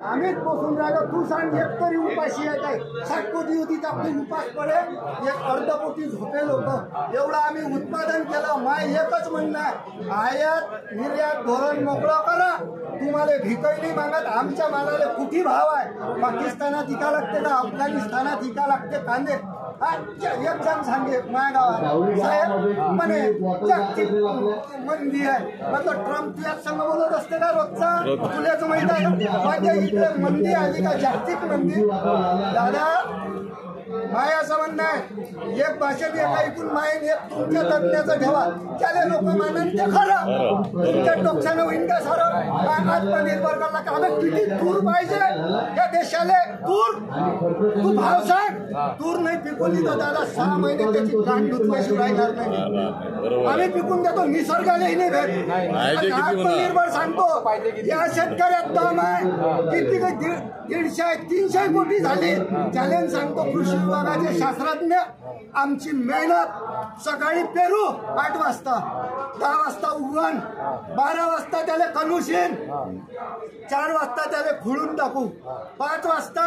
आम्हीच बसून राहिलो. तू सांग एक तरी उपाशी आहे काय? 60 कोटी होती तर आपली उपास पडे, एक अर्ध कोटी झोपेल होतं. एवढं आम्ही उत्पादन केलं. माय एकच म्हणणं आहे, आयात निर्यात धोरण मोकळं करा. तुम्हाला भिकही नाही मागत. आमच्या मालाला कुठे भाव आहे? पाकिस्तानात इका लागते का अफगाणिस्तानात इका लागते कांदे? एक जण सांगे माझ्या गावात साहेब म्हणे जागतिक मंदी आहे. मतलब ट्रम्प तुझ्याच संग बोलत असते का रोजचा? तुलाच माहित आहे माझ्या इकडे मंदी आली का जागतिक मंदी? दादा माय असं म्हणणं आहे, एक भाषेत एक ऐकून मायन एक तुमच्या तज्ञाचं ठेवा. त्याला लोक मानन ते खरं. तुमच्या डोक्यानं होईन का सारं? आत्मनिर्भर करला का? आम्ही किती तूर पाहिजे या देशाला? तूर तू भाव सांग. तूर नाही पिकवली तर दादा 6 महिने त्याची गांड धुतल्याशी राहणार नाही. आम्ही पिकून देतो, निसर्गालाही नाही भेट. आत्मनिर्भर सांगतो. या शेतकऱ्यात दम आहे. किती 150-300 कोटी झाली. चॅलेंज सांगतो कृषी विभागाचे शास्त्रज्ञ. आमची मेहनत सकाळी पेरू 8 वाजता, 10 वाजता उगवण, 12 वाजता त्याला कलुशीन, 4 वाजता त्याला खुळून टाकू, 5 वाजता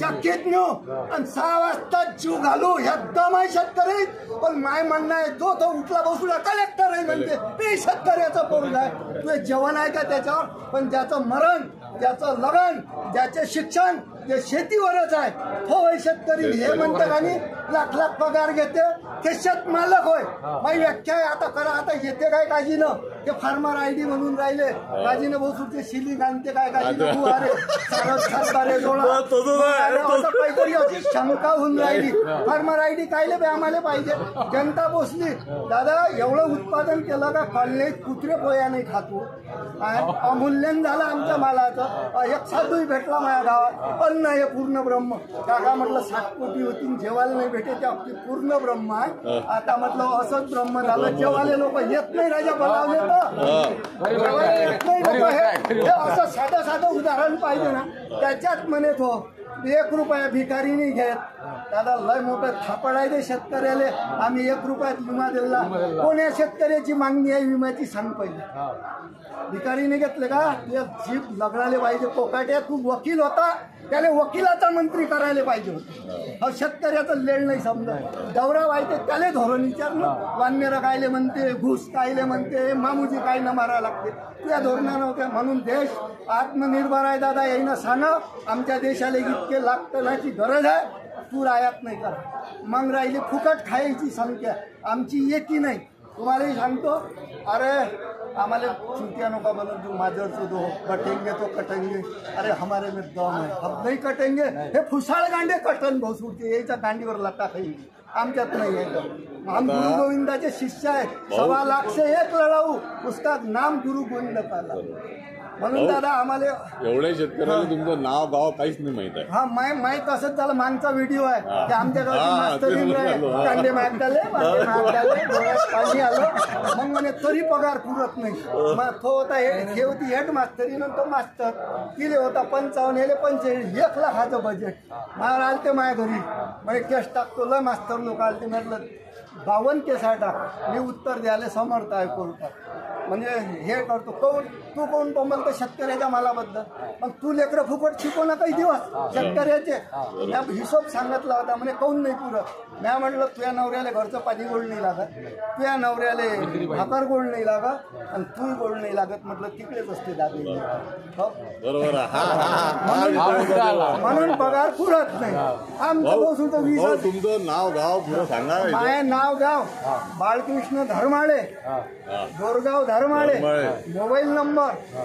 चक्कीत नेऊ आणि 6 वाजता जीव घालू. ह्या दम आहे शेतकरी. पण माय म्हणणं आहे, जो तो उठला बसला कलेक्टर आहे म्हणते ते शेतकऱ्याचं पोरग आहे. तुझे जेवण आहे का त्याच्यावर? पण ज्याचं मरण, ज्याचं लग्न, ज्याचे शिक्षण जे शेतीवरच आहे तो शेतकरी. हे म्हणतात आणि लाख लाख पगार घेते ते शेत मालक होय. माझी व्याख्या आहे. आता करा, आता येते काय काजीनं? ते फार्मर आयडी म्हणून राहिले. काजीनं बसून शिलिंग आणते काय काजीनं बुहारे सरकारे जोडा काहीतरी अशी शंका होऊन राहिली. फार्मर आयडी कायले बे आम्हाला पाहिजे? जनता बसली. दादा एवढं उत्पादन केलं का कॉलनीत कुत्रे पोया नाही खातो. अमूल्यन झालं आमच्या मालाचं. एक साधूही भेटला माझ्या गावात. पण नाही पूर्ण ब्रह्म. काका म्हटलं 60 कोटी होती जेवायला नाही भेटे त्या पूर्ण ब्रह्म आहे. आता म्हटलं असंच ब्रह्म झालं. जेवाले लोक येत नाही राजा बोलावले तर येत नाही लोक. हे असं साधं साधं उदाहरण पाहिजे ना. त्याच्यात म्हणत हो 1 रुपया भिकारी नाही घेत. दादा लय मोठं थापड आहे ते शेतकऱ्याला. आम्ही 1 रुपयात विमा दिला. कोण्या शेतकऱ्याची मागणी आहे विम्याची सांग पहिले? भिकारीने घेतले का? जीप लगडाले पाहिजे कोकाट्या. तू वकील होता त्याला वकिलाचा मंत्री करायला पाहिजे होतं. शेतकऱ्याचं लेण नाही समजा. दौरा व्हायचे त्याला धोरण विचारणं. वानमेरा कायले म्हणते, घुस कायले म्हणते, मामुजी काय न मारायला लागते. तुझ्या धोरणानं होत्या. म्हणून देश आत्मनिर्भर आहे दादा. येईनं सांगा आमच्या देशाला इतके लागण्याची गरज आहे. तूर आयात नाही करा. मग राहिली फुकट खायची संख्या आमची एकी नाही. तुम्हालाही सांगतो, अरे हमारे चुटिया नौका बनो जो माजर से दो कटेंगे तो कटेंगे. अरे हमारे में दम है, हम नहीं कटेंगे. हे फुसाळ गांडे कटन भाऊ उठते याच्या गांडीवर लता खाई. आमच्यात नाही आहे. हम गुरु गोविंदाचे शिष्य आहेत. 1.25 लाख से 1 लढाऊ. उसका नाम गुरु गोविंद पाला. म्हणून दादा आम्हाला एवढ्या शेतकऱ्याला तुमचं नाव गाव काहीच नाही माहित आहे. हा माहीत असंच झालं. मागचा व्हिडिओ आहे की आमच्या गावात कांदे मागताले पाणी आलं. मग म्हणे तरी पगार पुरत नाही. मग तो होता हे होती हेड मास्तरीनं तो मास्तर किले होता 55 हे 45 1 लाखाचं बजेट. मला आलते माझ्या घरी म्हणजे केस टाकतो लय मास्तर लोक आलते. म्हटलं 52 केसा टाक. मी उत्तर द्यायला समर्थ आहे कोर्टात. म्हणजे हे करतो कोण तू कोण तो म्हणतो शेतकऱ्याच्या मालाबद्दल. मग तू लेकरं फुकट शिकव ना काही दिवस शेतकऱ्याचे. त्या हिशोब सांगितला होता म्हणे काऊन नाही पुरत. मी म्हटलं तुझ्या नवऱ्याला घरचं पाणी गोड नाही लागत, तुझ्या नवऱ्याला भाकर गोड नाही लागत आणि तू गोड नाही लागत. म्हटलं तिकडेच असते दाबे. म्हणून पगार पुरत नाही. आमचं बसून तर 20. तुमचं नाव गाव पुरं सांगा. माझे नाव गाव बाळकृष्ण धर्माळे, गोरगाव धर्माळे. Mobile number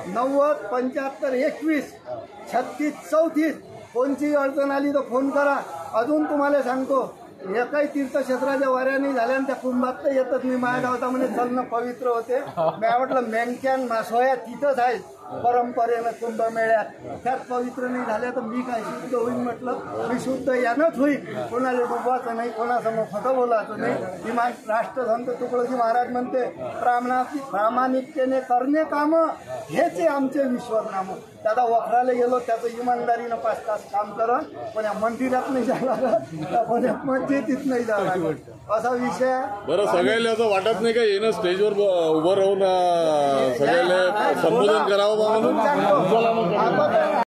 90-75-21-36-34. कोणची अडचण आली तर फोन करा. अजून तुम्हाला सांगतो एकाही तीर्थक्षेत्राच्या वाऱ्याने झाल्या त्या कुंभात तर येतच नाही. माझ्या गावचा म्हणजे चलणं पवित्र होते. मी म्हटलं मेंढक्यान मासोया तिथंच आहे परंपरेनं कुंभमेळ्यात. त्यात पवित्र नाही झाल्या तर मी काय शुद्ध होईन? म्हटलं मी शुद्ध यानंच होईल. कोणाला डुबवायचं नाही, कोणासमोर खोटं बोलायचं नाही. किमान राष्ट्रसंत तुकडोजी महाराज म्हणते प्रामाणिकतेने करणे कामं हेच आहे आमचे विश्वनाम. दादा वखराला गेलो त्याचं इमानदारीनं 5 तास काम करा. पण या मंदिरात नाही जायला, पण मस्जिदीत नाही जायला, असा विषय आहे. बरं सगळ्याला असं वाटत नाही का येणं स्टेजवर उभं राहून सगळ्याला संबोधन करावं म्हणून?